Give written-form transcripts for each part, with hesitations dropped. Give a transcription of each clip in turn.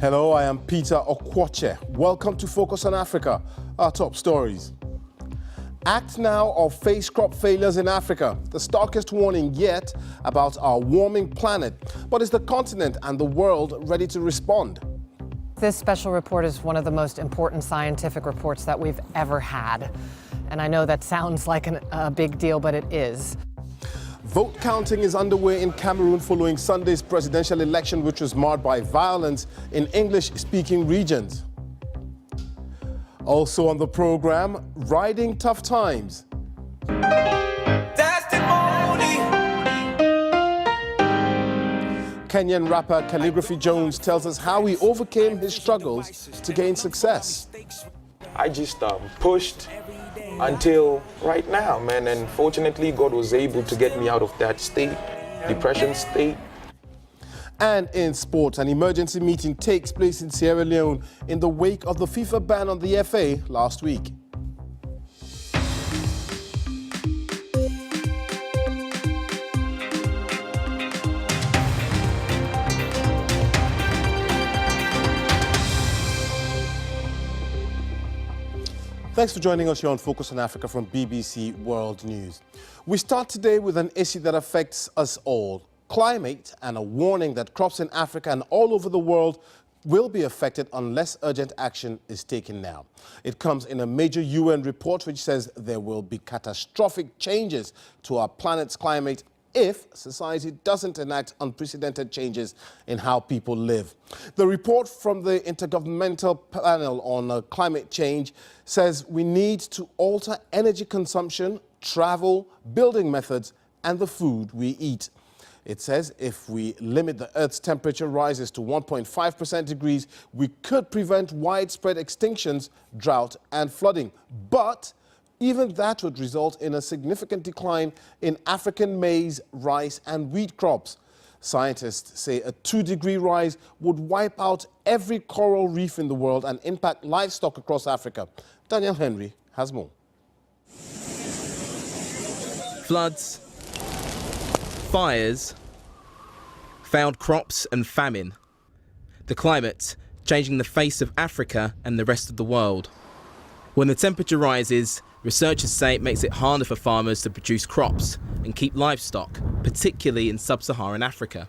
Hello, I am Peter Okwoche. Welcome to Focus on Africa, our top stories. Act now or face crop failures in Africa. The starkest warning yet about our warming planet. But is the continent and the world ready to respond? This special report is one of the most important scientific reports that we've ever had. And I know that sounds like a big deal, but it is. Vote counting is underway in Cameroon following Sunday's presidential election, which was marred by violence in English-speaking regions. Also on the program, riding tough times. Testimony. Kenyan rapper Calligraphy Jones tells us how he overcame his struggles to gain success. I just pushed until right now, man, and fortunately God was able to get me out of that depression state. And in sports, an emergency meeting takes place in Sierra Leone in the wake of the FIFA ban on the FA last week. Thanks for joining us here on Focus on Africa from BBC World News. We start today with an issue that affects us all. Climate, and a warning that crops in Africa and all over the world will be affected unless urgent action is taken now. It comes in a major UN report which says there will be catastrophic changes to our planet's climate if society doesn't enact unprecedented changes in how people live. The report from the Intergovernmental Panel on Climate Change says we need to alter energy consumption, travel, building methods, and the food we eat. It says if we limit the Earth's temperature rises to 1.5% degrees, we could prevent widespread extinctions, drought, and flooding. But even that would result in a significant decline in African maize, rice, and wheat crops. Scientists say a 2-degree rise would wipe out every coral reef in the world and impact livestock across Africa. Daniel Henry has more. Floods, fires, failed crops and famine. The climate changing the face of Africa and the rest of the world. When the temperature rises, researchers say it makes it harder for farmers to produce crops and keep livestock, particularly in sub-Saharan Africa.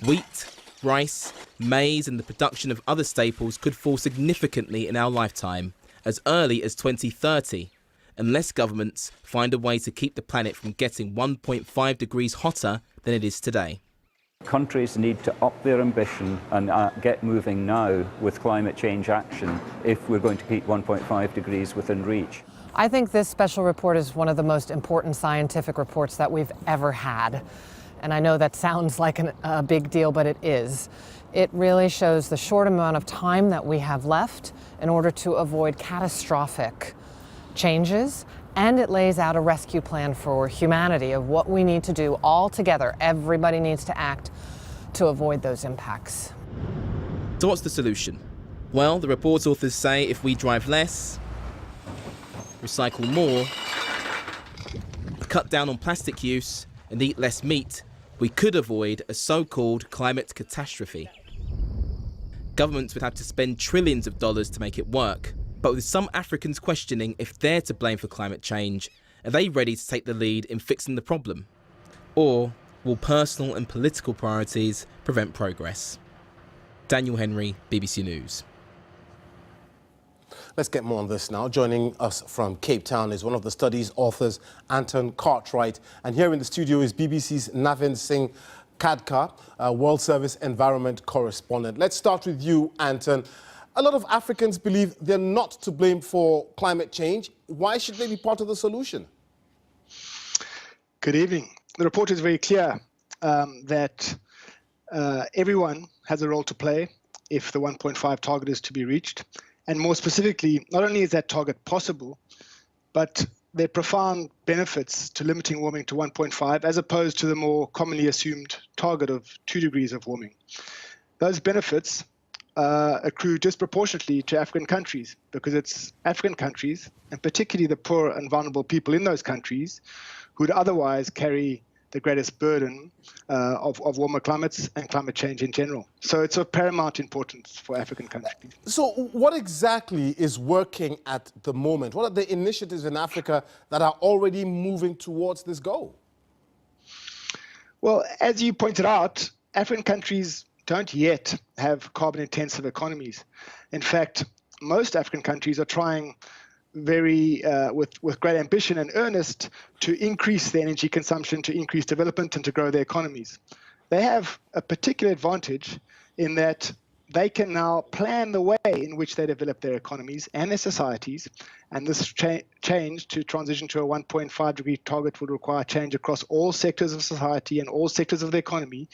Wheat, rice, maize and the production of other staples could fall significantly in our lifetime, as early as 2030, unless governments find a way to keep the planet from getting 1.5 degrees hotter than it is today. Countries need to up their ambition and get moving now with climate change action if we're going to keep 1.5 degrees within reach. I think this special report is one of the most important scientific reports that we've ever had. And I know that sounds like a big deal, but it is. It really shows the short amount of time that we have left in order to avoid catastrophic changes, and it lays out a rescue plan for humanity of what we need to do all together. Everybody needs to act to avoid those impacts. So what's the solution? Well, the report's authors say if we drive less, recycle more, cut down on plastic use and eat less meat, we could avoid a so-called climate catastrophe. Governments would have to spend trillions of dollars to make it work. But with some Africans questioning if they're to blame for climate change, are they ready to take the lead in fixing the problem? Or will personal and political priorities prevent progress? Daniel Henry, BBC News. Let's get more on this now. Joining us from Cape Town is one of the study's authors, Anton Cartwright. And here in the studio is BBC's Navin Singh Khadka, World Service Environment Correspondent. Let's start with you, Anton. A lot of Africans believe they're not to blame for climate change. Why should they be part of the solution? Good evening. The report is very clear that everyone has a role to play if the 1.5 target is to be reached. And more specifically, not only is that target possible, but there are profound benefits to limiting warming to 1.5 as opposed to the more commonly assumed target of 2 degrees of warming. Those benefits accrue disproportionately to African countries because it's African countries, and particularly the poor and vulnerable people in those countries, who would otherwise carry the greatest burden of warmer climates and climate change in general. So it's of paramount importance for African countries. So what exactly is working at the moment? What are the initiatives in Africa that are already moving towards this goal? Well, as you pointed out, African countries don't yet have carbon-intensive economies. In fact, most African countries are trying with great ambition and earnest to increase their energy consumption, to increase development, and to grow their economies. They have a particular advantage in that they can now plan the way in which they develop their economies and their societies, and this change to transition to a 1.5 degree target would require change across all sectors of society and all sectors of the economy.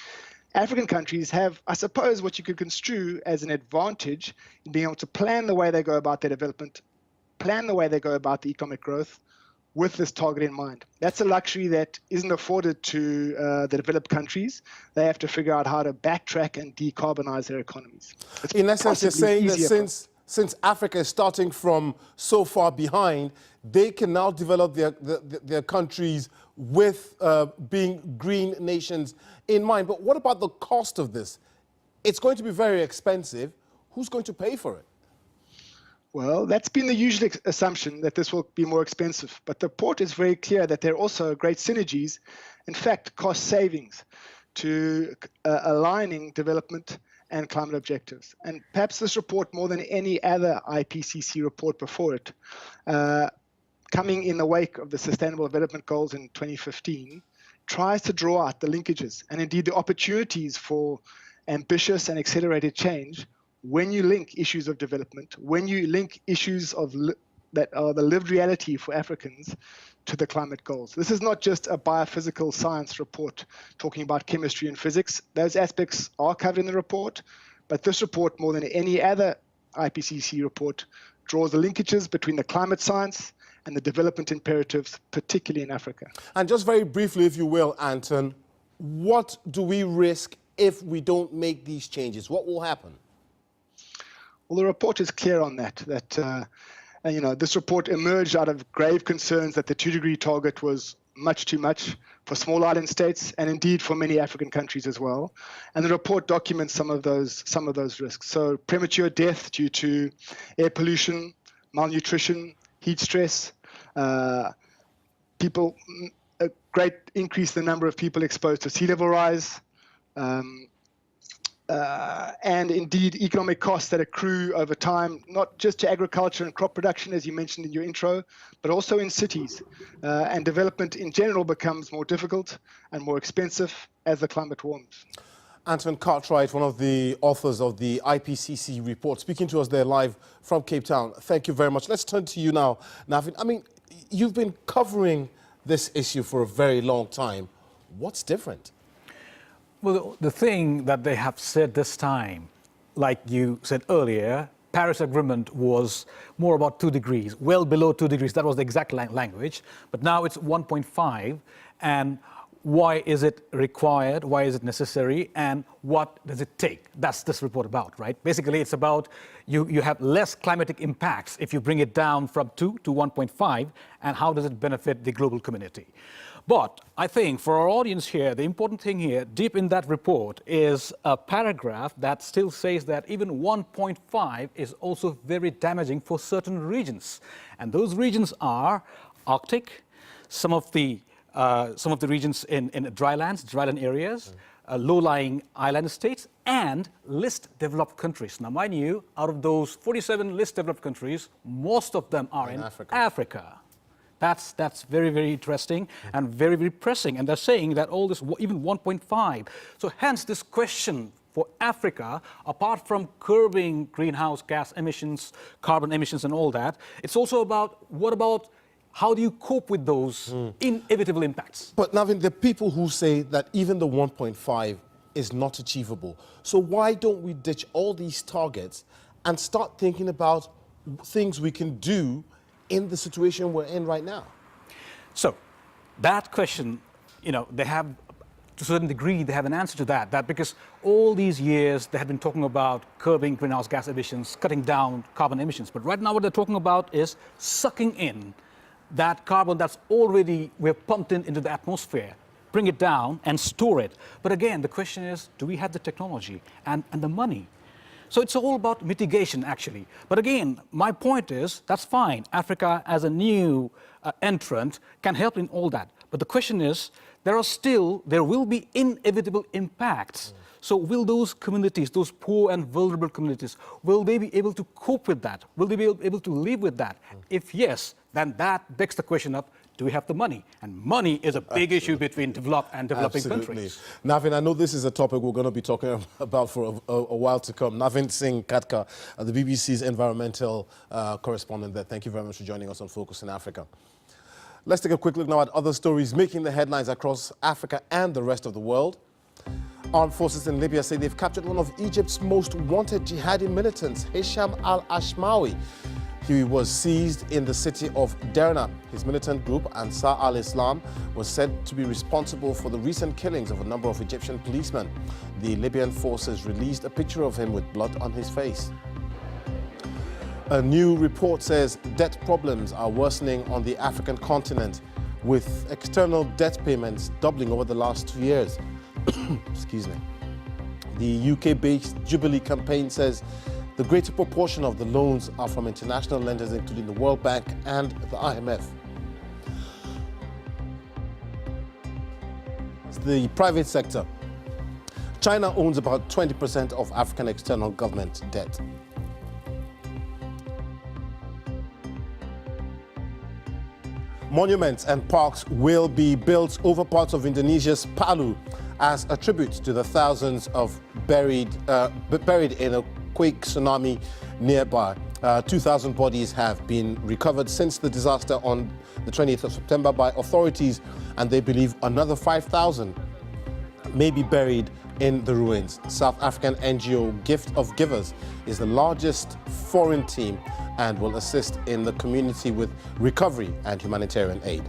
African countries have, I suppose, what you could construe as an advantage in being able to plan the way they go about their development, plan the way they go about the economic growth with this target in mind. That's a luxury that isn't afforded to the developed countries. They have to figure out how to backtrack and decarbonize their economies. It's in essence, you're saying that easier since Africa is starting from so far behind, they can now develop their countries with being green nations in mind. But what about the cost of this? It's going to be very expensive. Who's going to pay for it? Well, that's been the usual assumption, that this will be more expensive. But the report is very clear that there are also great synergies, in fact, cost savings to aligning development and climate objectives. And perhaps this report, more than any other IPCC report before it, coming in the wake of the Sustainable Development Goals in 2015, tries to draw out the linkages and indeed the opportunities for ambitious and accelerated change when you link issues of development, when you link issues that are the lived reality for Africans to the climate goals. This is not just a biophysical science report talking about chemistry and physics. Those aspects are covered in the report, but this report, more than any other IPCC report, draws the linkages between the climate science and the development imperatives, particularly in Africa. And just very briefly, if you will, Anton, what do we risk if we don't make these changes? What will happen? Well, the report is clear on that this report emerged out of grave concerns that the 2-degree target was much too much for small island states and indeed for many African countries as well. And the report documents some of those risks. So premature death due to air pollution, malnutrition, heat stress, a great increase in the number of people exposed to sea level rise, and indeed economic costs that accrue over time, not just to agriculture and crop production, as you mentioned in your intro, but also in cities. And development in general becomes more difficult and more expensive as the climate warms. Anton Cartwright, one of the authors of the IPCC report, speaking to us there live from Cape Town. Thank you very much. Let's turn to you now, Navin. I mean, you've been covering this issue for a very long time. What's different? Well, the thing that they have said this time, like you said earlier, Paris Agreement was more about 2 degrees, well below 2 degrees. That was the exact language. But now it's 1.5. And why is it required? Why is it necessary? And what does it take? That's this report about, right? Basically, it's about you have less climatic impacts if you bring it down from 2 to 1.5. And how does it benefit the global community? But I think for our audience here, the important thing here, deep in that report, is a paragraph that still says that even 1.5 is also very damaging for certain regions. And those regions are Arctic, some of the regions in dryland areas, low-lying island states, and least developed countries. Now, mind you, out of those 47 least developed countries, most of them are in Africa. That's very, very interesting and very, very pressing. And they're saying that all this, even 1.5. So hence this question for Africa, apart from curbing greenhouse gas emissions, carbon emissions and all that, it's also about how do you cope with those inevitable impacts? But Navin, there are people who say that even the 1.5 is not achievable. So why don't we ditch all these targets and start thinking about things we can do in the situation we're in right now? So that question, they have, to a certain degree, they have an answer to that because all these years they have been talking about curbing greenhouse gas emissions, cutting down carbon emissions. But right now what they're talking about is sucking in that carbon that's already, we're pumped into the atmosphere, bring it down and store it. But again, the question is, do we have the technology and the money? So it's all about mitigation, actually. But again, my point is, that's fine. Africa, as a new entrant, can help in all that. But the question is, there will be inevitable impacts. So will those communities, those poor and vulnerable communities, will they be able to cope with that? Will they be able to live with that? If yes, then that begs the question up, do we have the money? And money is a big issue between developed and developing countries. Navin, I know this is a topic we're going to be talking about for a while to come. Navin Singh Katka, the BBC's environmental correspondent there. Thank you very much for joining us on Focus in Africa. Let's take a quick look now at other stories making the headlines across Africa and the rest of the world. Armed forces in Libya say they've captured one of Egypt's most wanted jihadi militants, Hisham al-Ashmawi. He was seized in the city of Derna. His militant group, Ansar al-Islam, was said to be responsible for the recent killings of a number of Egyptian policemen. The Libyan forces released a picture of him with blood on his face. A new report says debt problems are worsening on the African continent, with external debt payments doubling over the last 2 years. Excuse me. The UK-based Jubilee campaign says the greater proportion of the loans are from international lenders, including the World Bank and the IMF. The private sector. China owns about 20% of African external government debt. Monuments and parks will be built over parts of Indonesia's Palu as a tribute to the thousands of buried in a quake tsunami nearby. 2,000 bodies have been recovered since the disaster on the 20th of September by authorities, and they believe another 5,000 may be buried in the ruins. South African NGO Gift of Givers is the largest foreign team and will assist in the community with recovery and humanitarian aid.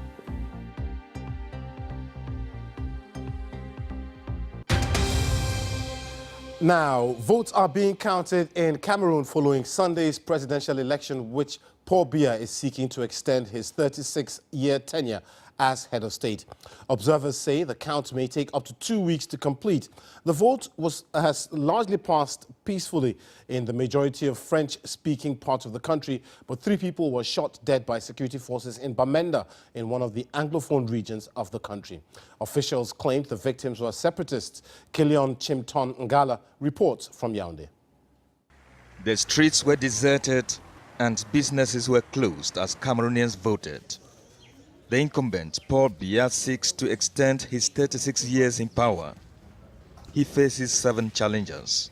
Now, votes are being counted in Cameroon following Sunday's presidential election, which Paul Biya is seeking to extend his 36-year tenure as head of state. Observers say the count may take up to 2 weeks to complete. The vote has largely passed peacefully in the majority of French-speaking parts of the country, but 3 people were shot dead by security forces in Bamenda, in one of the Anglophone regions of the country. Officials claimed the victims were separatists. Kilion Chimton Ngala reports from Yaoundé. The streets were deserted and businesses were closed as Cameroonians voted. The incumbent, Paul Biya, seeks to extend his 36 years in power. He faces 7 challenges.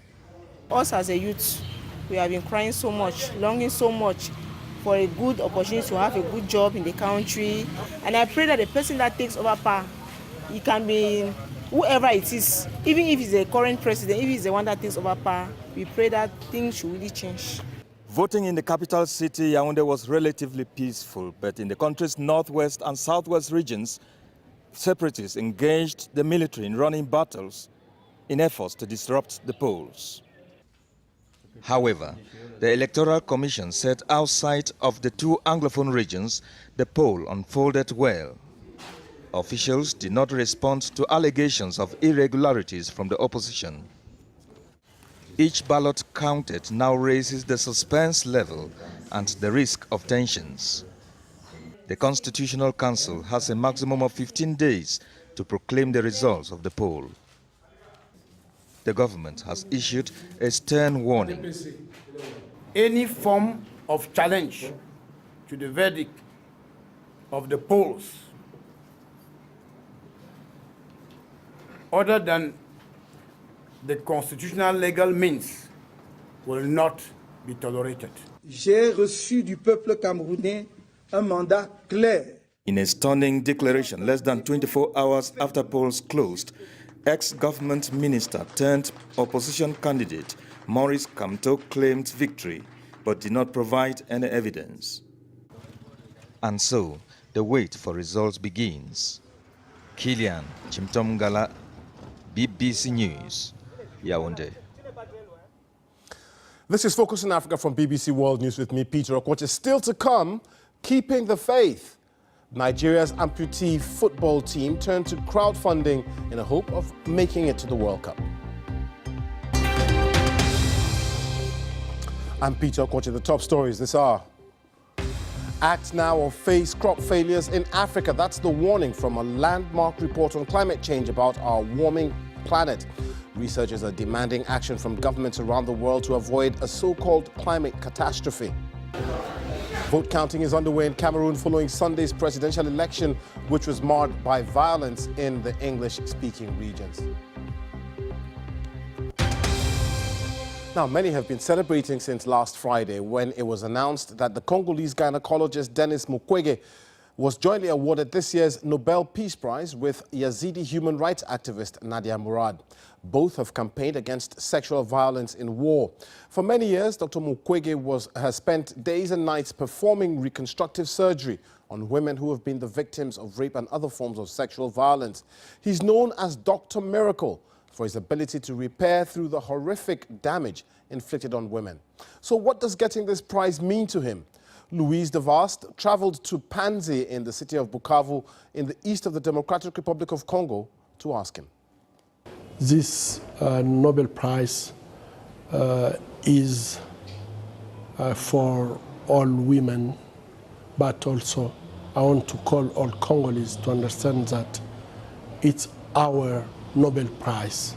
Us as a youth, we have been crying so much, longing so much for a good opportunity to have a good job in the country. And I pray that the person that takes over power, it can be whoever it is, even if it's the current president, if it's the one that takes over power, we pray that things should really change. Voting in the capital city, Yaoundé, was relatively peaceful, but in the country's northwest and southwest regions, separatists engaged the military in running battles in efforts to disrupt the polls. However, the Electoral Commission said outside of the 2 Anglophone regions, the poll unfolded well. Officials did not respond to allegations of irregularities from the opposition. Each ballot counted now raises the suspense level and the risk of tensions. The Constitutional Council has a maximum of 15 days to proclaim the results of the poll. The government has issued a stern warning. Any form of challenge to the verdict of the polls other than the constitutional legal means will not be tolerated. J'ai reçu du peuple camerounais un mandat clair. In a stunning declaration less than 24 hours after polls closed, ex-government minister turned opposition candidate Maurice Kamto claimed victory but did not provide any evidence. And so, the wait for results begins. Kilian Chimtomgala, BBC News, Yaoundé. This is Focus on Africa from BBC World News with me, Peter Okwoche. Still to come, keeping the faith. Nigeria's amputee football team turned to crowdfunding in a hope of making it to the World Cup. I'm Peter, watching the top stories this hour. Act now or face crop failures in Africa. That's the warning from a landmark report on climate change about our warming planet. Researchers are demanding action from governments around the world to avoid a so-called climate catastrophe. Vote counting is underway in Cameroon following Sunday's presidential election, which was marred by violence in the English-speaking regions. Now, many have been celebrating since last Friday when it was announced that the Congolese gynecologist Denis Mukwege was jointly awarded this year's Nobel Peace Prize with Yazidi human rights activist Nadia Murad. Both have campaigned against sexual violence in war. For many years, Dr. Mukwege has spent days and nights performing reconstructive surgery on women who have been the victims of rape and other forms of sexual violence. He's known as Dr. Miracle for his ability to repair through the horrific damage inflicted on women. So what does getting this prize mean to him? Louise DeVast traveled to Panzi in the city of Bukavu in the east of the Democratic Republic of Congo to ask him. This Nobel Prize is for all women, but also I want to call all Congolese to understand that it's our Nobel Prize.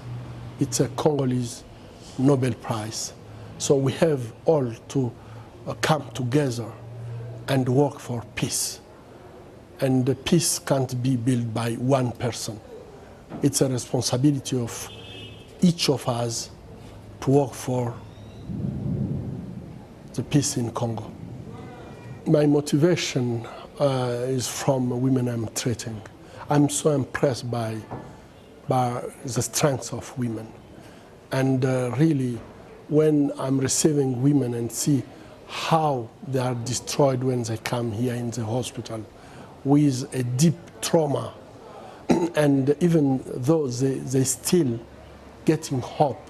It's a Congolese Nobel Prize. So we have all to come together and work for peace. And the peace can't be built by one person. It's a responsibility of each of us to work for the peace in Congo. My motivation is from women I'm treating. I'm so impressed by the strength of women. And really, when I'm receiving women and see how they are destroyed when they come here in the hospital with a deep trauma, and even though they still getting hope,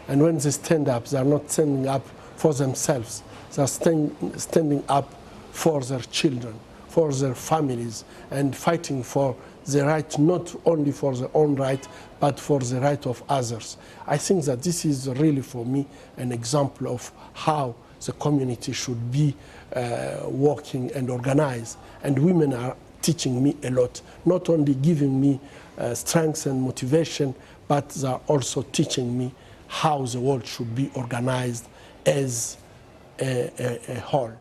and when they stand up, they are not standing up for themselves, they are standing up for their children, for their families, and fighting for the right, not only for their own right, but for the right of others. I think that this is really, for me, an example of how the community should be working and organized. And women are teaching me a lot, not only giving me strength and motivation, but they are also teaching me how the world should be organized as a whole.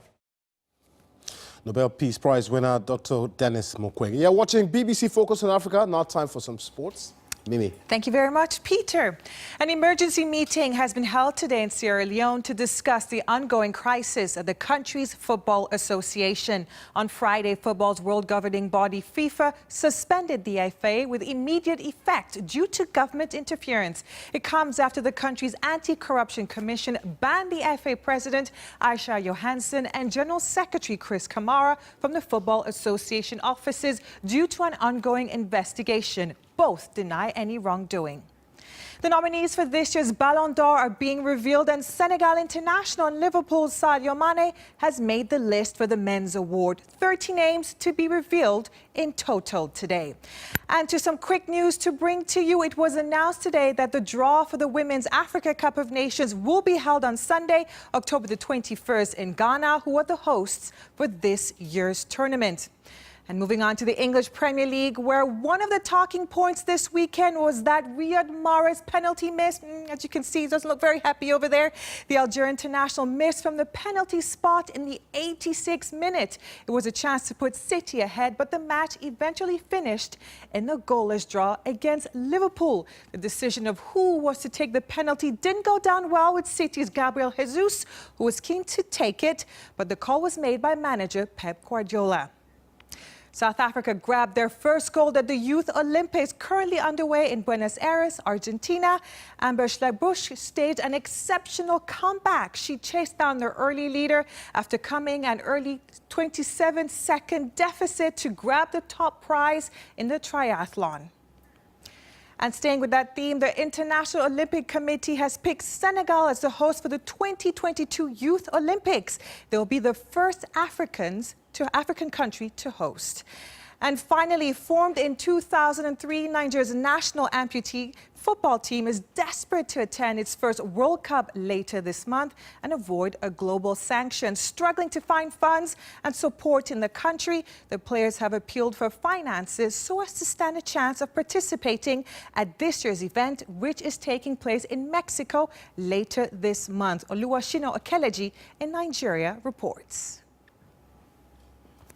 Nobel Peace Prize winner Dr. Denis Mukwege. You're watching BBC Focus on Africa. Now time for some sports. Mimi. Thank you very much, Peter. An emergency meeting has been held today in Sierra Leone to discuss the ongoing crisis at the country's football association. On Friday, football's world governing body FIFA suspended the FA with immediate effect due to government interference. It comes after the country's anti-corruption commission banned the FA president Aisha Johansson and General Secretary Chris Kamara from the Football Association offices due to an ongoing investigation. Both deny any wrongdoing. The nominees for this year's Ballon d'Or are being revealed, and Senegal international and Liverpool's Sadio Mane has made the list for the men's award. 30 names to be revealed in total today. And to some quick news to bring to you, it was announced today that the draw for the Women's Africa Cup of Nations will be held on Sunday, October the 21st in Ghana, who are the hosts for this year's tournament. And moving on to the English Premier League, where one of the talking points this weekend was that Riyad Mahrez penalty miss. As you can see, he doesn't look very happy over there. The Algerian international missed from the penalty spot in the 86th minute. It was a chance to put City ahead, but the match eventually finished in a goalless draw against Liverpool. The decision of who was to take the penalty didn't go down well with City's Gabriel Jesus, who was keen to take it, but the call was made by manager Pep Guardiola. South Africa grabbed their first gold at the Youth Olympics currently underway in Buenos Aires, Argentina. Amber Schlebusch staged an exceptional comeback. She chased down their early leader after coming an early 27-second deficit to grab the top prize in the triathlon. And staying with that theme, the International Olympic Committee has picked Senegal as the host for the 2022 Youth Olympics. They will be the first Africans African country to host. And finally, formed in 2003, Nigeria's national amputee football team is desperate to attend its first World Cup later this month and avoid a global sanction. Struggling to find funds and support in the country, the players have appealed for finances so as to stand a chance of participating at this year's event, which is taking place in Mexico later this month. Oluwashina Okeleji in Nigeria reports.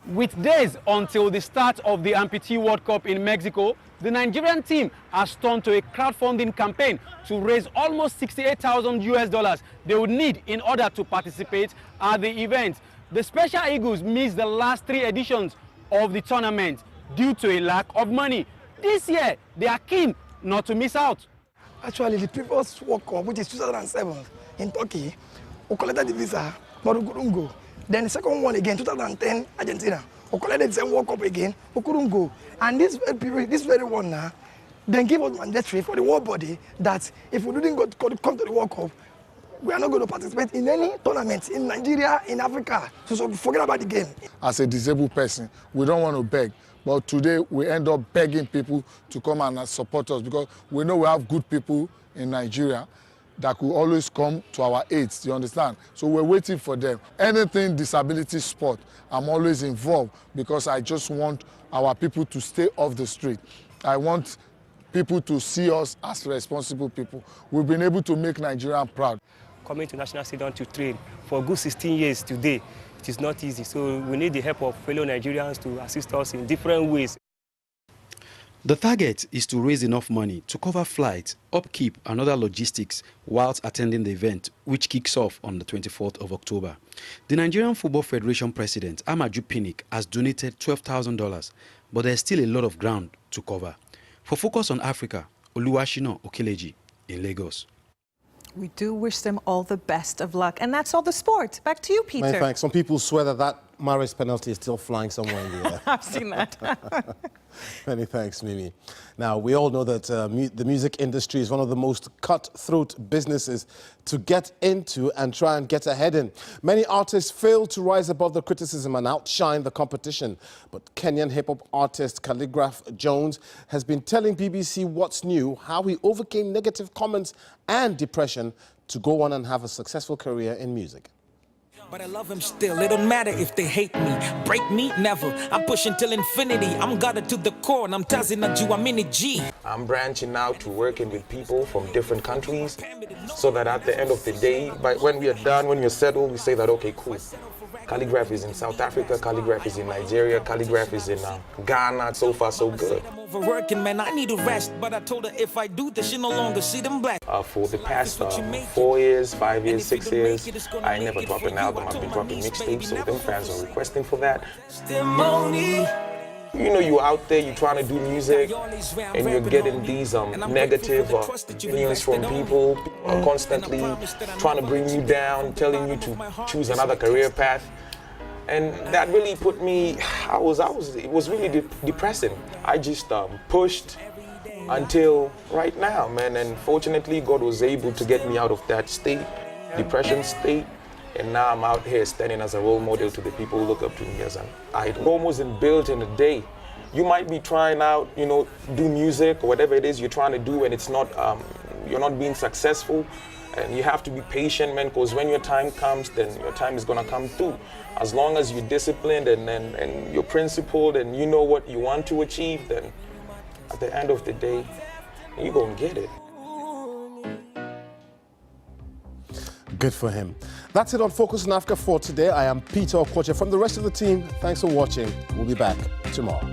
With days until the start of the Amputee World Cup in Mexico, the Nigerian team has turned to a crowdfunding campaign to raise almost $68,000 they would need in order to participate at the event. The Special Eagles missed the last 3 editions of the tournament due to a lack of money. This year, they are keen not to miss out. Actually, the previous World Cup, which is 2007 in Turkey, we collected the visa, but we couldn't go. Then the second one again, 2010, Argentina. We collected the same World Cup again, we couldn't go. And this very one now, then give us mandatory for the world body that if we didn't come to the World Cup, we are not going to participate in any tournament in Nigeria, in Africa. So forget about the game. As a disabled person, we don't want to beg. But today, we end up begging people to come and support us because we know we have good people in Nigeria that could always come to our aid, you understand? So we're waiting for them. Anything disability sport, I'm always involved because I just want our people to stay off the street. I want people to see us as responsible people. We've been able to make Nigeria proud. Coming to National Stadium to train for a good 16 years today, it is not easy. So we need the help of fellow Nigerians to assist us in different ways. The target is to raise enough money to cover flights, upkeep and other logistics whilst attending the event, which kicks off on the 24th of October. The Nigerian Football Federation President, Amaju Pinnick, has donated $12,000, but there's still a lot of ground to cover. For Focus on Africa, Oluwashina Okeleji in Lagos. We do wish them all the best of luck. And that's all the sport. Back to you, Peter. Many thanks. Some people swear that Mahrez penalty is still flying somewhere in the air. I've seen that. Many thanks, Mimi. Now, we all know that the music industry is one of the most cutthroat businesses to get into and try and get ahead in. Many artists fail to rise above the criticism and outshine the competition. But Kenyan hip-hop artist Calligraph Jones has been telling BBC What's New how he overcame negative comments and depression to go on and have a successful career in music. But I love him still. It don't matter if they hate me. Break me, never. I'm pushing till infinity. I'm guarded to the core, and I'm Tazin Aju, I'm in a G. I'm branching out to working with people from different countries so that at the end of the day, when we are done, when we're settled, we say that, okay, cool. Calligraph is in South Africa, Calligraph is in Nigeria, Calligraph is in Ghana. So far, so good. I'm overworking, man. I need a rest, but I told her if I do this, she no longer see them black. For the past 4 years, 5 years, 6 years, I never dropped an album. I've been dropping mixtapes, so them fans are requesting for that. You know, you're out there, you're trying to do music, and you're getting these negative opinions from people constantly trying to bring you down, telling you to choose another career path. And that really put me, it was really depressing. I just pushed until right now, man. And fortunately, God was able to get me out of that depression state. And now I'm out here standing as a role model to the people who look up to me as an idol. Rome wasn't built in a day. You might be trying out, you know, do music or whatever it is you're trying to do, and it's not, you're not being successful. And you have to be patient, man, because when your time comes, then your time is gonna come through. As long as you're disciplined and you're principled and you know what you want to achieve, then at the end of the day, you're gonna get it. Good for him. That's it on Focus on Africa for today. I am Peter Okoche. From the rest of the team, thanks for watching. We'll be back tomorrow.